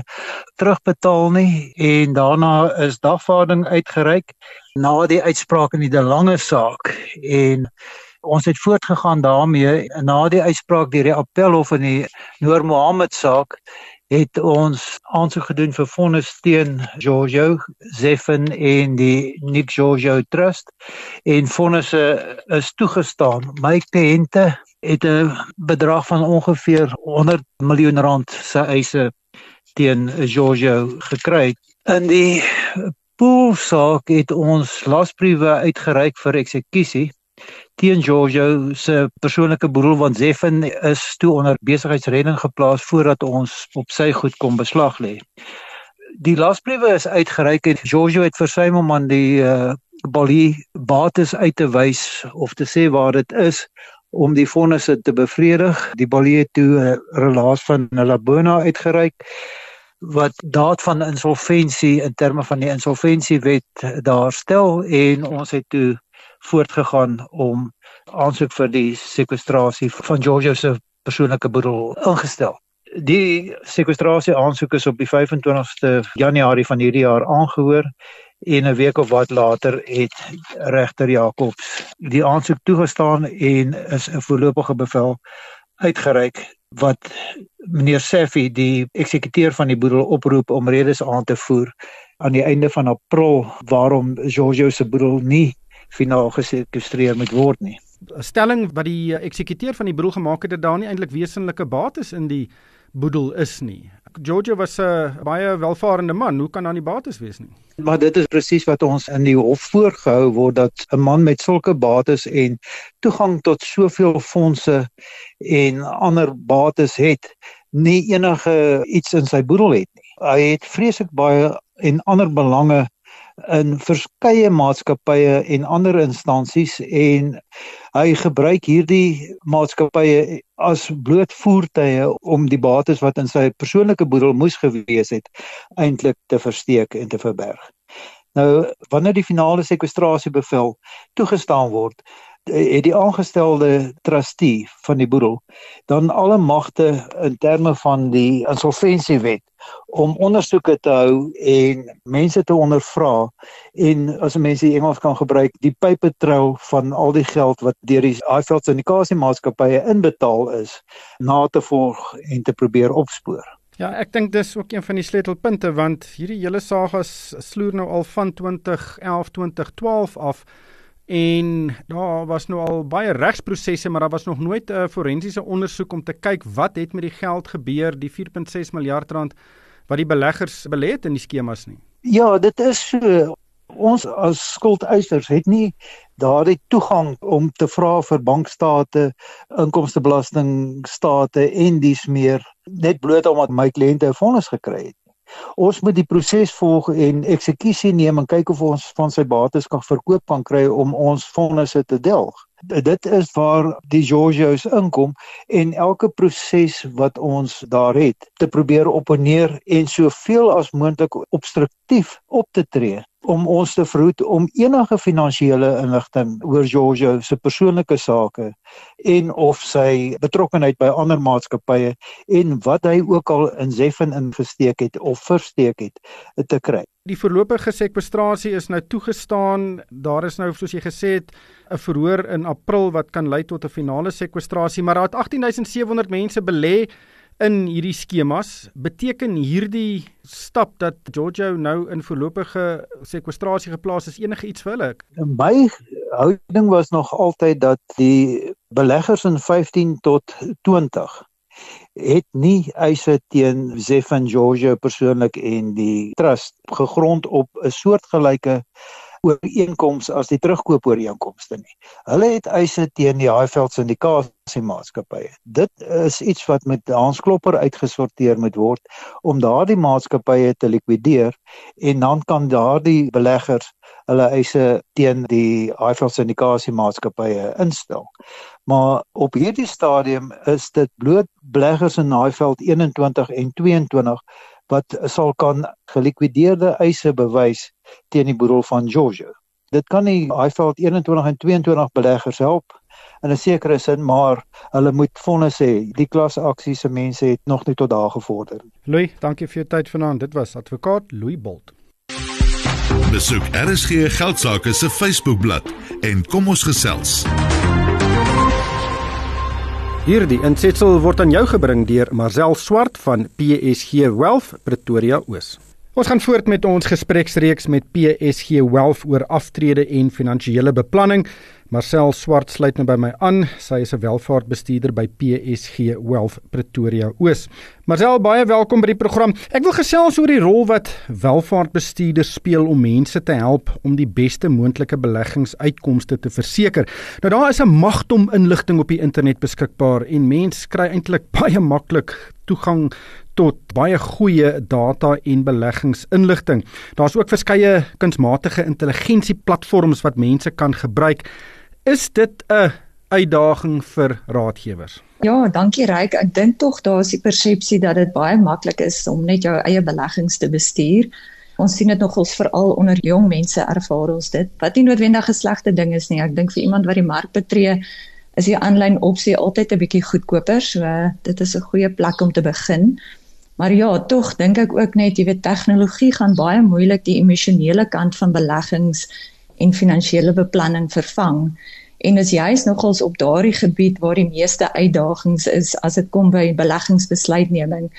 terugbetaal nie en daarna is dagvaarding uitgereik na die uitspraak in die De Lange saak en ons het voortgegaan daarmee. Na die uitspraak deur die Appelhof in die Noor Mohammed saak het ons aansoek gedoen vir vonnis teen Giorgio, Zeffin en die Nick Giorgio Trust en vonnisse is toegestaan. My kliënte het 'n bedrag van ongeveer 100 miljoen rand se eise teen Giorgio gekry. In die Poolsaak het ons lasbriewe uitgereik vir eksekusie teen Giorgio se persoonlike boedel, want Zeffin is toe onder besigheidsredding geplaas voordat ons op sy goed kon beslag lê. Die lasbriewe is uitgereik en Giorgio het versuim om aan die balie bates uit te wys of te sê waar dit is om die vonnisse te bevredig. Die balie het toe 'n relaas van Labona uitgereik wat daad van insolventie in terme van die insolventiewet daar stel en ons het toe voortgegaan om aansoek vir die sekwestrasie van Giorgio se persoonlike boedel ingestel. Die sekwestrasie aansoek is op die 25ste Januarie van hierdie jaar aangehoor en 'n week of wat later het regter Jacobs die aansoek toegestaan en is 'n voorlopige bevel uitgereik wat meneer Safi, die eksekuteur van die boedel, oproep om redes aan te voer aan die einde van April waarom Giorgio se boedel nie finaal gesekwestreer moet word nie. 'n Stelling wat die eksekuteur van die boedel gemaak het dat daar nie eintlik wesenlike bates in die boedel is nie. Giorgio was 'n baie welvarende man, hoe kan daar nie bates wees nie? Maar dit is presies wat ons in die hof voorgehou word, dat 'n man met sulke bates en toegang tot soveel fondse en ander bates het, nie enige iets in sy boedel het nie. Hy het vreeslik baie en ander belange in verskeie maatskappye en ander instansies en hy gebruik hierdie maatskappye as bloot voertuie om die bates wat in sy persoonlike boedel moes gewees het eintlik te versteek en te verberg. Nou, wanneer die finale sekwestrasiebevel toegestaan word, het die aangestelde trustee van die boedel dan alle magte in terme van die insolventiewet om ondersoeke te hou en mense te ondervra en as mense die Engels kan gebruik, die paper trail van al die geld wat deur die Highveld syndikasiemaatskappye inbetaal is, na te volg en te probeer opspoor. Ja, ek dink dis ook een van die sleutelpunte, want hierdie hele saga sloer nou al van 2011, 2012 af en daar was nou al baie regsprosesse, maar daar was nog nooit 'n forensiese ondersoek om te kyk wat het met die geld gebeur, die 4.6 miljard rand wat die beleggers belê het in die skemas nie. Ja, dit is so. Ons as skuldeisers het nie daardie toegang om te vra vir bankstate, inkomstebelastingstate en dies meer, net bloot omdat my kliënte 'n vonnis gekry het. Ons moet die proses volg en eksekusie neem en kyk of ons van sy bates verkoop kan kry om ons vonnisse te delg. Dit is waar die Giorgio's inkom en elke proses wat ons daar het, te probeer opponeer en soveel as moontlik obstruktief op te tree om ons te verhoed om enige finansiële inligting oor Giorgio se persoonlike sake en of sy betrokkenheid by ander maatskappye en wat hy ook al in Zeffen ingesteek het of versteek het, te kry. Die voorlopige sekwestrasie is nou toegestaan. Daar is nou, soos jy gesê het, 'n verhoor in April wat kan lei tot 'n finale sekwestrasie, maar daar het 18.700 mense belê in hierdie skemas. Beteken hierdie stap dat Giorgio nou in voorlopige sekwestrasie geplaas is enige iets vir hulle? My houding was nog altyd dat die beleggers in 15 tot 20 het nie eise teen Zeffen, Giorgio persoonlik en die trust gegrond op 'n soortgelyke ooreenkoms as die terugkoopooreenkomste nie. Hulle het eise teen die Highveld syndikasie-maatskappye. Dit is iets wat met Hansklopper uitgesorteer moet word om daardie maatskappye te likwideer en dan kan daardie beleggers hulle eise teen die Highveld syndikasie-maatskappye instel. Maar op hierdie stadium is dit bloot beleggers in Highveld 21 en 22 wat sal kan gelikwideerde eise bewys teen die boedel van Giorgio. Dit kan nie Highveld 21 en 22 beleggers help in 'n sekere sin, maar hulle moet vonnis hê. Die klas aksies se mense het nog nie tot daar gevorder. Louis, dankie vir jou tyd vanaand. Dit was advokaat Louis Bolt. Besoek RSG Geldsake se Facebookblad en kom ons gesels. Hierdie insetsel word aan jou gebring deur Marcel Swart van PSG Wealth Pretoria Oos. Ons gaan voort met ons gespreksreeks met PSG Wealth oor aftrede en finansiële beplanning. Marcel Swart sluit nou by my aan. Sy is 'n welvaartbestuurder by PSG Wealth Pretoria Oos. Marcel, baie welkom by die program. Ek wil gesels oor die rol wat welvaartbestuurders speel om mense te help om die beste moontlike beleggingsuitkomste te verseker. Nou daar is 'n magdom inligting op die internet beskikbaar en mense kry eintlik baie maklik toegang tot baie goeie data en beleggingsinligting. Daar's ook verskeie kunsmatige intelligensieplatforms wat mense kan gebruik. Is dit 'n uitdaging vir raadgewers? Ja, dankie Ryk. Ek dink tog daar is die persepsie dat dit baie maklik is om net jou eie beleggings te bestuur. Ons sien dit nogals veral onder jong mense ervaar ons dit, wat nie noodwendig 'n slegte ding is nie. Ek dink vir iemand wat die mark betree, is die aanlyn opsie altyd 'n bietjie goedkoper, so dit is 'n goeie plek om te begin. Maar ja, tog dink ek ook net, jy weet, tegnologie gaan baie moeilik die emosionele kant van beleggings en finansiële beplanning vervang. En is juist nogals op daardie gebied waar die meeste uitdagings is as dit kom by beleggingsbesluitneming,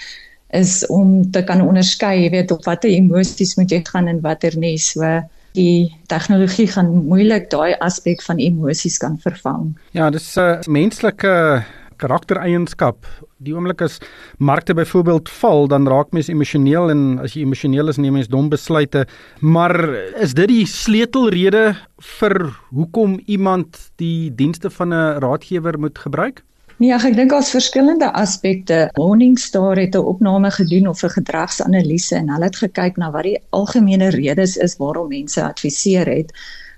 is om te kan onderskei, jy weet, op watter emosies moet jy gaan en watter nie. So die tegnologie gaan moeilik daai aspek van emosies kan vervang. Ja, dis 'n menslike karaktereienskap. Die oomblik as markte byvoorbeeld val, dan raak mens emosioneel en as jy emosioneel is, neem mens dom besluite. Maar is dit die sleutelrede vir hoekom iemand die dienste van 'n raadgewer moet gebruik? Nee, ek dink daar's verskillende aspekte. Morningstar het 'n opname gedoen of 'n gedragsanalise en hulle het gekyk na wat die algemene redes is waarom mense adviseer het.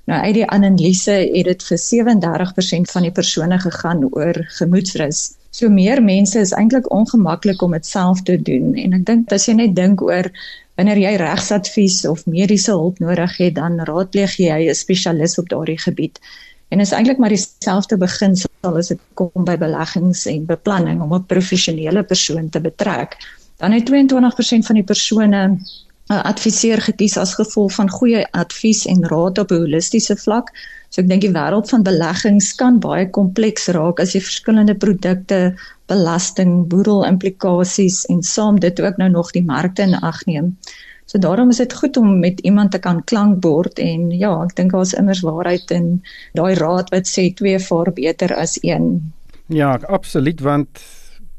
Nou uit die analise het dit vir 37% van die persone gegaan oor gemoedsrus. So meer mense is eintlik ongemaklik om dit self te doen. En ek dink as jy net dink oor wanneer jy regsadvies of mediese hulp nodig het, dan raadpleeg jy 'n spesialis op daardie gebied. En is eintlik maar dieselfde beginsel as dit kom by beleggings en beplanning om 'n professionele persoon te betrek. Dan het 22% van die persone adviseer gekies as gevolg van goeie advies en raad op 'n holistiese vlak. So ek dink die wêreld van beleggings kan baie kompleks raak as jy verskillende produkte, belasting, boedelimplikasies en saam dit ook nou nog die markte in ag neem. So daarom is dit goed om met iemand te kan klankbord en ja, ek dink daar's immers waarheid in daai raad wat sê 2 vaar beter as 1. Ja, absoluut, want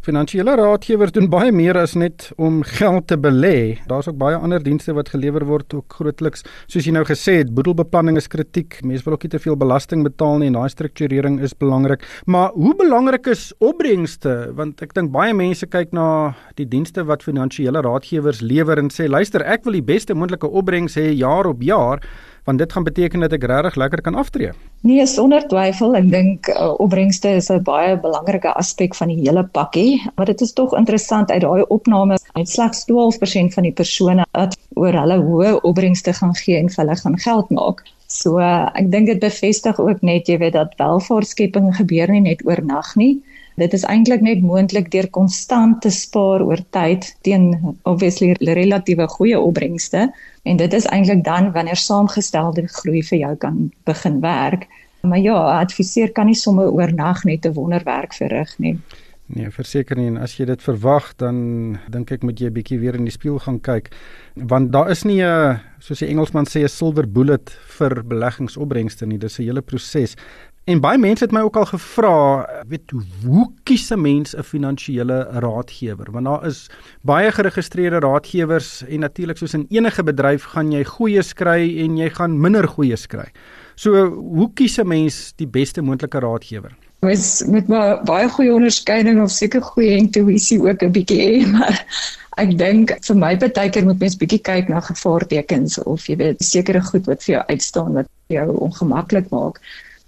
finansiële raadgewers doen baie meer as net om geld te belê. Daar's ook baie ander dienste wat gelewer word, ook grootliks. Soos jy nou gesê het, boedelbeplanning is kritiek. Mense wil ook nie te veel belasting betaal nie en daai strukturering is belangrik. Maar hoe belangrik is opbrengste? Want ek dink baie mense kyk na die dienste wat finansiële raadgewers lewer en sê, luister, ek wil die beste moontlike opbrengs hê jaar op jaar, want dit gaan beteken dat ek regtig lekker kan aftree. Nee, sonder twyfel, ek dink opbrengste is 'n baie belangrike aspek van die hele pakkie, maar dit is tog interessant uit daai opname, uit slegs 12% van die persone wat oor hulle hoë opbrengste gaan gee en vir hulle gaan geld maak. So ek dink dit bevestig ook net, jy weet, dat welvaartskepping gebeur nie net oornag nie. Dit is eintlik net moontlik deur konstant te spaar oor tyd teen obviously relatiewe goeie opbrengste. En dit is eintlik dan wanneer saamgestelde groei vir jou kan begin werk. Maar ja, adviseer kan nie sommer oornag net 'n wonderwerk verrig nie. Nee, verseker nie. En as jy dit verwag, dan dink ek moet jy 'n bietjie weer in die spieël gaan kyk. Want daar is nie 'n, soos die Engelsman sê, 'n silver bullet vir beleggingsopbrengste nie. Dis 'n hele proses. En baie mense het my ook al gevra, weet hoe kies 'n mens 'n finansiële raadgewer? Want daar is baie geregistreerde raadgewers en natuurlik soos in enige bedryf gaan jy goeies kry en jy gaan minder goeies kry. So, hoe kies 'n mens die beste moontlike raadgewer? Met baie goeie onderskeiding of seker goeie intuïsie ook 'n bietjie hê, maar ek dink vir my partykeer moet mens bietjie kyk na gevaartekens of jy weet sekere goed wat vir jou uitstaan wat jou ongemaklik maak.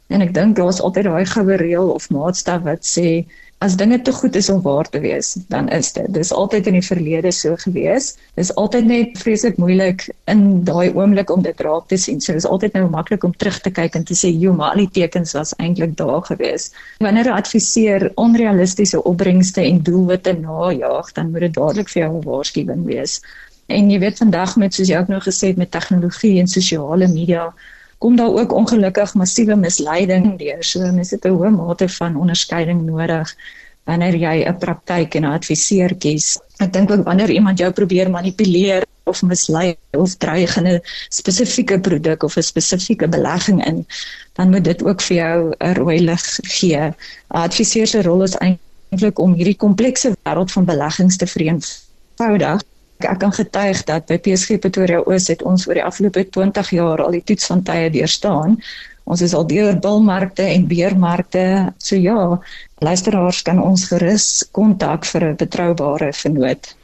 En ek dink daar's altyd daai goue reël of maatstaf wat sê as dinge te goed is om waar te wees, dan is dit. Dis altyd in die verlede so gewees. Dis altyd net vreeslik moeilik in daai oomblik om dit raak te sien. So dis altyd nou maklik om terug te kyk en te sê, "Jo, maar al die tekens was eintlik daar gewees." Wanneer 'n adviseur onrealistiese opbrengste en doelwitte najaag, dan moet dit dadelik vir jou 'n waarskuwing wees. En jy weet vandag met soos jy ook nou gesê het met tegnologie en sosiale media, kom daar ook ongelukkig massiewe misleiding deur. So mens het 'n hoë mate van onderskeiding nodig wanneer jy 'n praktyk en 'n adviseur kies. Ek dink ook wanneer iemand jou probeer manipuleer of mislei of dreig in 'n spesifieke produk of 'n spesifieke belegging in, dan moet dit ook vir jou 'n rooi lig gee. 'n Adviseur se rol is eintlik om hierdie komplekse wêreld van beleggings te vereenvoudig. Ek kan getuig dat by PSG Pretoria Oos het ons oor die afgelope 20 jaar al die toets van tye deurstaan. Ons is al deur bulmarkte en beermarkte. So ja, luisteraars kan ons gerus kontak vir 'n betroubare vennoot.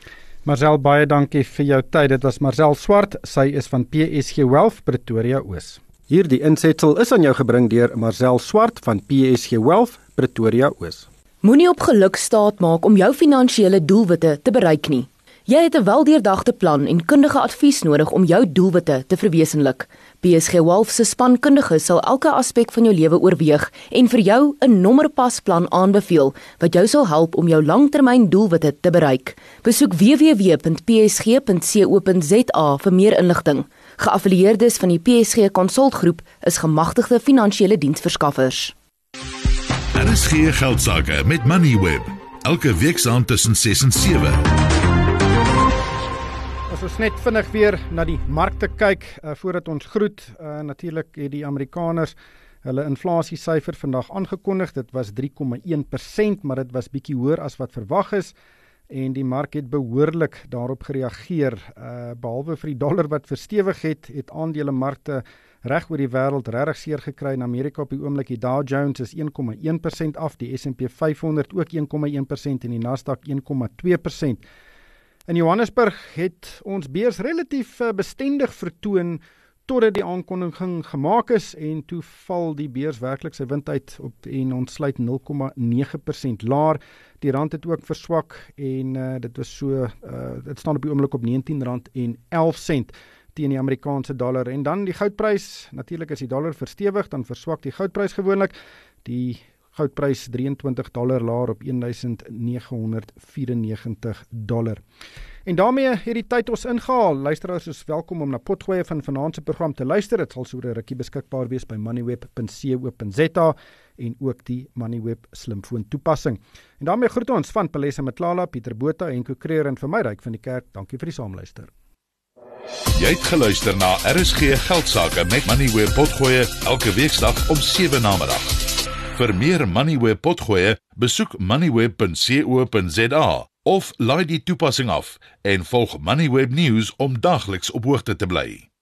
Marcel, baie dankie vir jou tyd. Dit was Marcel Swart. Sy is van PSG Wealth Pretoria Oos. Hierdie insetsel is aan jou gebring deur Marcel Swart van PSG Wealth Pretoria Oos. Moenie op geluk staat maak om jou finansiële doelwitte te bereik nie. Jy het 'n weldeurdagte plan en kundige advies nodig om jou doelwitte te verwesenlik. PSG Wealth se spankundiges sal elke aspek van jou lewe oorweeg en vir jou 'n nommerpasplan aanbeveel wat jou sal help om jou langtermyn doelwitte te bereik. Besoek www.psg.co.za vir meer inligting. Geaffilieerdes van die PSG Konsultgroep is gemagtigde finansiële diensverskaffers. RSG Geldsake met Moneyweb. Elke week saam tussen 6 en 7. As ons net vinnig weer na die markte kyk, voordat ons groet, natuurlik het die Amerikaners hulle inflasiesyfer vandag aangekondig. Dit was 3,1%, maar dit was bietjie hoër as wat verwag is. En die mark het behoorlik daarop gereageer. Behalwe vir die dollar wat verstewig het aandelemarkte reg oor die wêreld regtig seer gekry. In Amerika op die oomblik die Dow Jones is 1,1% af, die S&P 500 ook 1,1% en die Nasdaq 1,2%. In Johannesburg het ons beurs relatief bestendig vertoon totdat die aankondiging gemaak is en toe val die beurs werklik sy wind uit op en ons sluit 0,9% laer. Die rand het ook verswak en dit was so dit staan op die oomblik op R19.11 teen die Amerikaanse dollar. En dan die goudprys, natuurlik as die dollar verstewig, dan verswak die goudprys gewoonlik. Die goudprys $23 laer op $1,994. En daarmee het die tyd ons ingehaal. Luisteraars is welkom om na potgoeie van vanaand se program te luister. Dit sal so 'n rukkie beskikbaar wees by moneyweb.co.za en ook die Moneyweb slimfoon toepassing. En daarmee groet ons van Palesa Matlala, Pieter Botha en Ko Kreer en vir my Ryk van die Kerk. Dankie vir die saamluister. Jy het geluister na RSG Geldsake met Moneyweb potgoeie elke weeksdag om 7 namiddag. Vir meer Moneyweb potgoeie, besoek moneyweb.co.za of laai die toepassing af en volg Moneyweb News om dagliks op hoogte te bly.